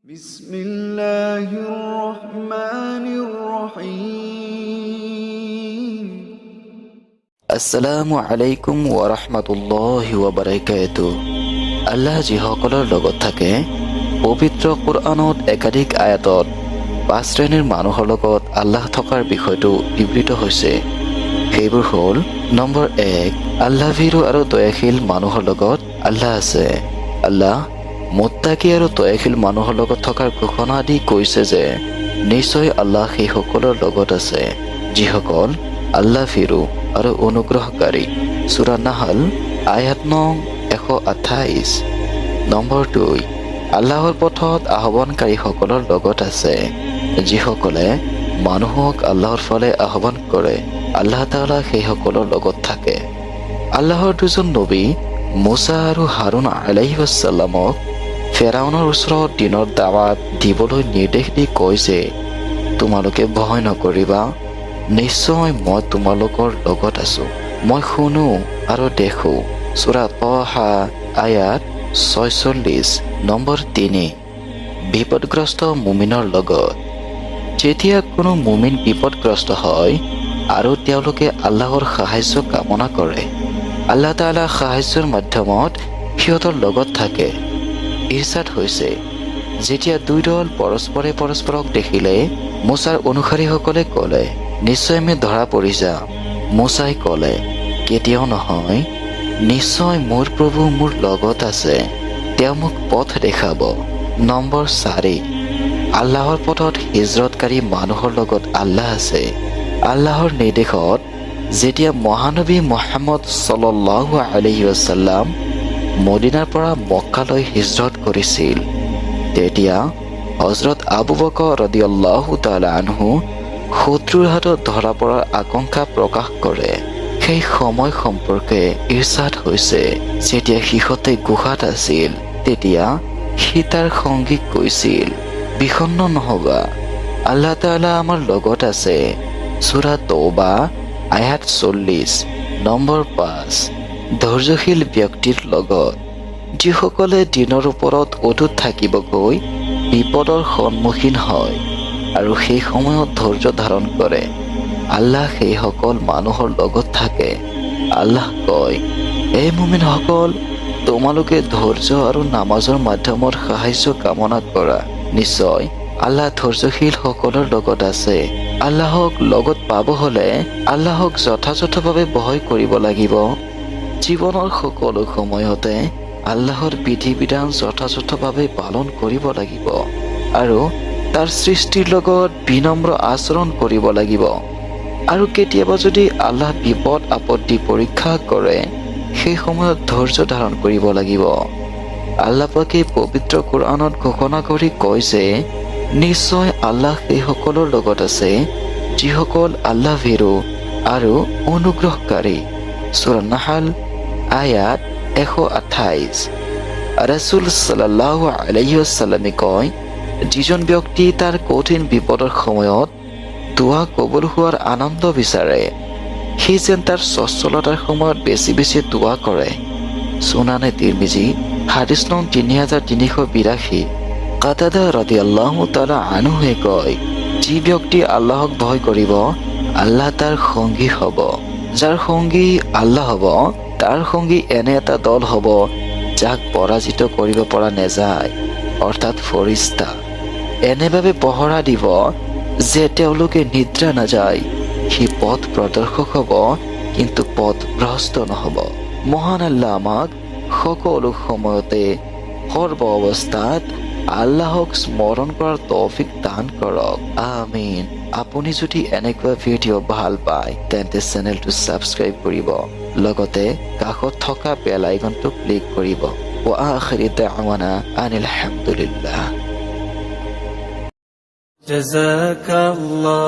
বিসমিল্লাহিৰ-ৰহমানিৰ-ৰহিম। আসসালামু আলাইকুম ওয়া ৰাহমাতুল্লাহি ওয়া বাৰাকাতুহু। আল্লাহ যিসকলৰ লগত থাকে, পবিত্ৰ কোৰআনত একাধিক আয়াতত 5 শ্ৰেণীৰ মানুহৰ লগত আল্লাহ থকাৰ বিষয়টো বিবৃত হৈছে। সেইবোৰ হ'ল: নম্বৰ 1, আল্লাহ ভীৰু আৰু দয়াশীল মানুহৰ লগত আল্লাহ আছে। আল্লাহ মুত্তাকি আৰু দয়াশীল মানুহৰ লগত থকাৰ ঘোষণা দি কৈছে যে নিশ্চয় আল্লাহ সেইসকলৰ লগত আছে যিসকল আল্লাহ ভীৰু আৰু অনুগ্ৰহকাৰী। সূৰা নাহল আয়াত নং 128। নম্বৰ 2, আল্লাহৰ পথত আহ্বানকাৰীসকলৰ লগত আছে যিসকলে মানুহক আল্লাহৰ ফালে আহ্বান কৰে। আল্লাহ তাআলা সেইসকলৰ লগত থাকে। আল্লাহৰ দুজন নবী মুছা আৰু হাৰুন আলাইহিছ সালামক ফেৰাউনৰ ওচৰত দিনৰ দাৱাত দিবলৈ নিৰ্দেশ দি কয় যে তোমালোকে ভয় নকৰিবা, নিশ্চয় মই তোমালোকৰ লগত আছো। মই শুনো আৰু দেখো। সূৰা তহা আয়াত 46। নম্বৰ 3, বিপদগ্ৰস্ত মুমিনৰ লগত। যেতিয়া কোনো মুমিন বিপদগ্ৰস্ত হয় আৰু তেওঁলোকে আল্লাহৰ সাহায্য কামনা কৰে, আল্লাহ তাআলা সাহায্যৰ মাধ্যমত সিহঁতৰ লগত থাকে। ইৰছাদ হৈছে, যেতিয়া দুই দল পৰস্পৰে পৰস্পৰক দেখিলে মুছাৰ অনুসাৰীসকলে ক'লে, নিশ্চয় আমি ধৰা পৰি যাম। মুছাই ক'লে, কেতিয়াও নহয়, নিশ্চয় মোৰ প্ৰভু মোৰ লগত আছে, তেওঁ মোক পথ দেখাব। নম্বৰ 4, আল্লাহৰ পথত হিজৰতকাৰী মানুহৰ লগত আল্লাহ আছে। আল্লাহৰ নিৰ্দেশত যেতিয়া মহানবী মুহাম্মদ সাল্লাল্লাহু আলাইহি ওয়াসাল্লাম মদিনাৰ পৰা মক্কালৈ হিজৰত কৰিছিল, তেতিয়া হযৰত আবু বকৰ ৰাদিয়াল্লাহু তাআলা আনহু শত্ৰুৰ হাতত ধৰা পৰাৰ আশংকা প্ৰকাশ কৰে। সেই সময় সম্পৰ্কে ইৰছাদ হৈছে, যেতিয়া সিহঁতে গুহাত আছিল তেতিয়া সি তাৰ সঙ্গীক কৈছিল, বিষণ্ণ নহবা, আল্লাহ তাআলা আমাৰ লগত আছে। সূৰা তৌবা আয়াত 40। নম্বৰ 5, ধৈৰ্যশীল ব্যক্তিৰ লগত। যিসকলে দিনৰ ওপৰত অটুট থাকিবকৈ বিপদৰ সন্মুখীন হয় আৰু সেই সময়ত ধৈৰ্য ধাৰণ কৰে, আল্লাহ সেইসকল মানুহৰ লগত থাকে। আল্লাহ কয়, এই মুমিনসকল, তোমালোকে ধৈৰ্য আৰু নামাজৰ মাধ্যমত সাহায্য কামনা কৰা। নিশ্চয় আল্লাহ ধৈৰ্যশীল সকলৰ লগত আছে। আল্লাহক লগত পাব হলে আল্লাহক যথাযথভাৱে ভয় কৰিব লাগিব। জীৱনৰ সকলো সময়তে আল্লাহৰ বিধি বিধান যথাযথভাৱে পালন কৰিব লাগিব আৰু তাৰ সৃষ্টিৰ লগত বিনম্ৰ আচৰণ কৰিব লাগিব। আৰু কেতিয়াবা যদি আল্লাহ বিপদ আপত্তি পৰীক্ষা কৰে, সেই সময়ত ধৈৰ্য ধাৰণ কৰিব লাগিব। আল্লাহ পাকে পবিত্ৰ কোৰআনত ঘোষণা কৰি কয় যে নিশ্চয় আল্লাহ সেইসকলৰ লগত আছে যিসকল আল্লাহ ভীৰু আৰু অনুগ্ৰহকাৰী। সূৰা নাহল আয়াত 128। ৰাসূল সাল্লাল্লাহু আলাইহি ওয়াসাল্লামে কয়, যিজন ব্যক্তি তাৰ কঠিন বিপদৰ সময়ত দোৱা কবুল হোৱাৰ আনন্দ বিচাৰে, সি যেন তাৰ সচ্ছলতাৰ সময়ত বেছি বেছি দোৱা কৰে। সুনানে তিৰমিজি হাদিস নং 3382। কাতাদা ৰাদিয়াল্লাহু তাআলা আনহুৱে কয়, যি ব্যক্তি আল্লাহক ভয় কৰিব, আল্লাহ তাৰ সঙ্গী হ'ব। যাৰ সঙ্গী আল্লাহ হ'ব, তাৰ সঙ্গী এনে এটা দল হ'ব যাক পৰাজিত কৰিব পৰা নাযায়, অৰ্থাৎ ফৰিস্তা। এনেভাৱে পহৰা দিব যে তেওঁলোকে নিদ্ৰা নাযায়। সি পথ প্ৰদৰ্শক হ'ব, কিন্তু পথ ভ্ৰষ্ট নহ'ব। মহান আল্লাহ আমাক সকলো সময়তে সৰ্ব অৱস্থাত আল্লাহক স্মৰণ কৰাৰ তৌফিক দান কৰক। আমিন। আপুনি যদি এনেকুৱা ভিডিঅ' ভাল পায় তেন্তে চেনেলটো ছাবস্ক্ৰাইব কৰিব, লগতে কাষত থকা বেল আইকনটো ক্লিক কৰিব। ওয়া আখিৰি দা'ৱানা আনিল হামদুলিল্লাহ। জাযাকাল্লাহ।